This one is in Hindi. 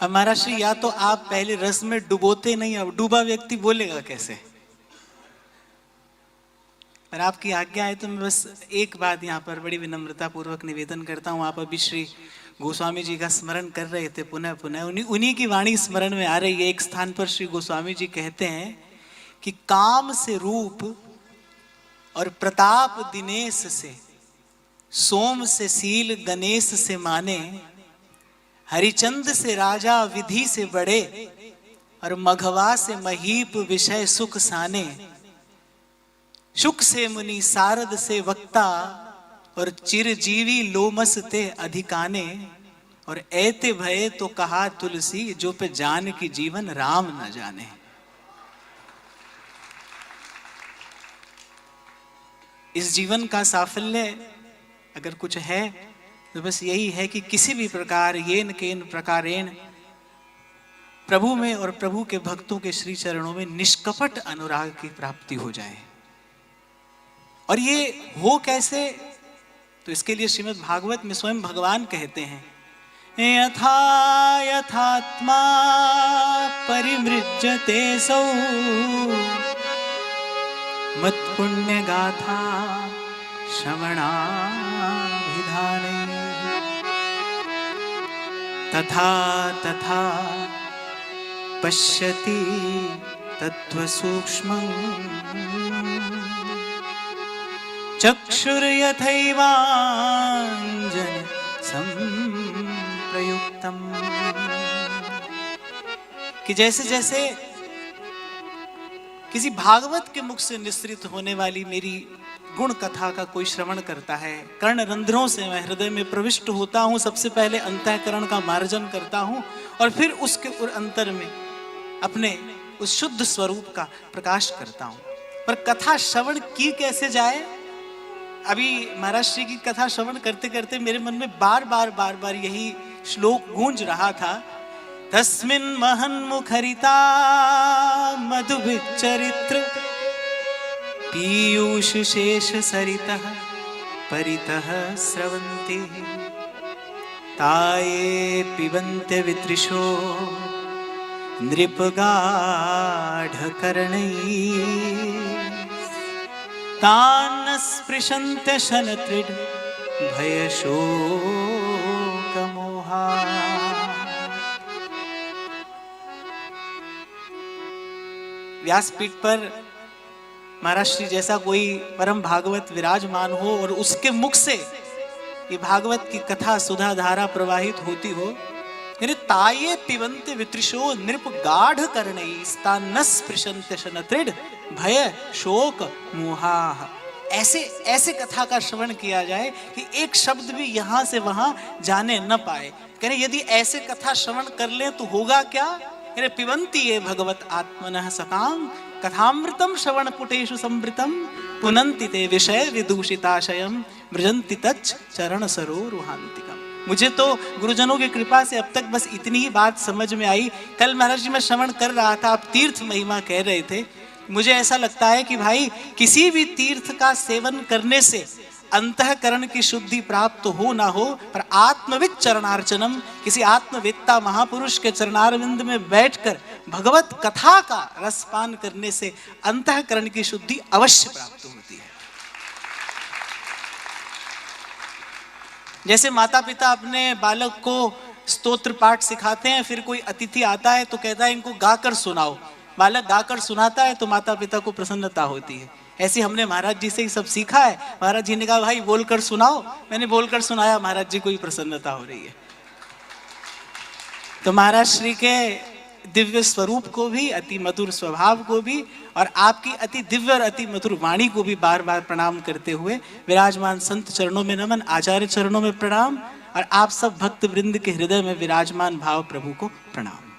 अब महाराज श्री, या तो आप पहले रस में डुबोते नहीं, अब डूबा व्यक्ति बोलेगा कैसे? पर आपकी आज्ञा है तो मैं बस एक बात यहाँ पर बड़ी विनम्रता पूर्वक निवेदन करता हूँ। आप अभी श्री गोस्वामी जी का स्मरण कर रहे थे, पुनः पुनः उन्हीं की वाणी स्मरण में आ रही है। एक स्थान पर श्री गोस्वामी जी कहते हैं कि काम से रूप और प्रताप दिनेश से, सोम से सील गणेश से माने, हरिचंद से राजा विधि से बड़े, और मघवा से महीप विषय सुख साने, शुक से मुनि सारद से वक्ता, और चिरजीवी लोमस ते अधिकाने, और ऐते भये तो कहा तुलसी, जो पे जान की जीवन राम न जाने। इस जीवन का साफल्य अगर कुछ है तो बस यही है कि किसी भी प्रकार येन केन प्रकारेण प्रभु में और प्रभु के भक्तों के श्री चरणों में निष्कपट अनुराग की प्राप्ति हो जाए। और ये हो कैसे? तो इसके लिए श्रीमद् भागवत में स्वयं भगवान कहते हैं, यथा यथात्मा परिमृज्यते सौ मत पुण्य गाथा श्रवणाभिधाने, तथा तथा पश्यति तत्व सूक्ष्मं चक्षुर्यथैवाञ्जन संप्रयुक्तम्। कि जैसे जैसे किसी भागवत के मुख से निस्सृत होने वाली मेरी गुण कथा का कोई श्रवण करता है, कर्ण रंध्रों से मैं हृदय में प्रविष्ट होता हूँ। सबसे पहले अंतःकरण का मार्जन करता हूँ और फिर उसके अंतर में अपने उस शुद्ध स्वरूप का प्रकाश करता हूँ। पर कथा श्रवण की कैसे जाए? अभी महाराज श्री की कथा श्रवण करते करते मेरे मन में बार बार यही श्लोक गूंज रहा था, तस्मिन् महन्मुखरिता मधुभिच्चरित्र पीयूष शेष सरितः परितः स्रवन्ति, ताये पिबन्ते वितृषो नृपगाढकर्णैः, तान् स्पृशन्ते शनत्रिड भयशोकमोहा। व्यासपीठ पर महाराज श्री जैसा कोई परम भागवत विराजमान हो और उसके मुख से ये भागवत की कथा सुधा धारा प्रवाहित होती हो, यानी ताये पिबन्ते वितृषो नृप गाढ़ कर्णैस्तान् स्पृशन्ते शनत्रिड भय शोक मोहा। ऐसे कथा का श्रवण किया जाए कि एक शब्द भी यहां से वहां जाने न पाए। कह रहे यदि ऐसे कथा श्रवण कर ले तो होगा क्या? पिबन्ति ये भगवत आत्मनः सतां कथामृतम श्रवण पुटेषु संवृतम, पुनन्ति ते विषय विदूषिताशयम मृजन्ति तच्च चरण सरोरुहान्तिकम। मुझे तो गुरुजनों की कृपा से अब तक बस इतनी ही बात समझ में आई। कल महाराज जी मैं श्रवण कर रहा था, आप तीर्थ महिमा कह रहे थे। मुझे ऐसा लगता है कि भाई किसी भी तीर्थ का सेवन करने से अंतःकरण की शुद्धि प्राप्त हो ना हो, पर आत्मविद चरणार्चनम, किसी आत्मवेत्ता महापुरुष के चरणारविंद में बैठकर भगवत कथा का रसपान करने से अंतःकरण की शुद्धि अवश्य प्राप्त होती है। जैसे माता पिता अपने बालक को स्तोत्र पाठ सिखाते हैं, फिर कोई अतिथि आता है तो कहता है इनको गाकर सुनाओ। बालक गाकर सुनाता है तो माता पिता को प्रसन्नता होती है। ऐसे हमने महाराज जी से ही सब सीखा है। महाराज जी ने कहा भाई बोलकर सुनाओ, मैंने बोलकर सुनाया, महाराज जी को ही प्रसन्नता हो रही है। तो महाराज श्री के दिव्य स्वरूप को भी, अति मधुर स्वभाव को भी, और आपकी अति दिव्य और अति मधुर वाणी को भी बार बार प्रणाम करते हुए विराजमान संत चरणों में नमन, आचार्य चरणों में प्रणाम, और आप सब भक्त वृंद के हृदय में विराजमान भाव प्रभु को प्रणाम।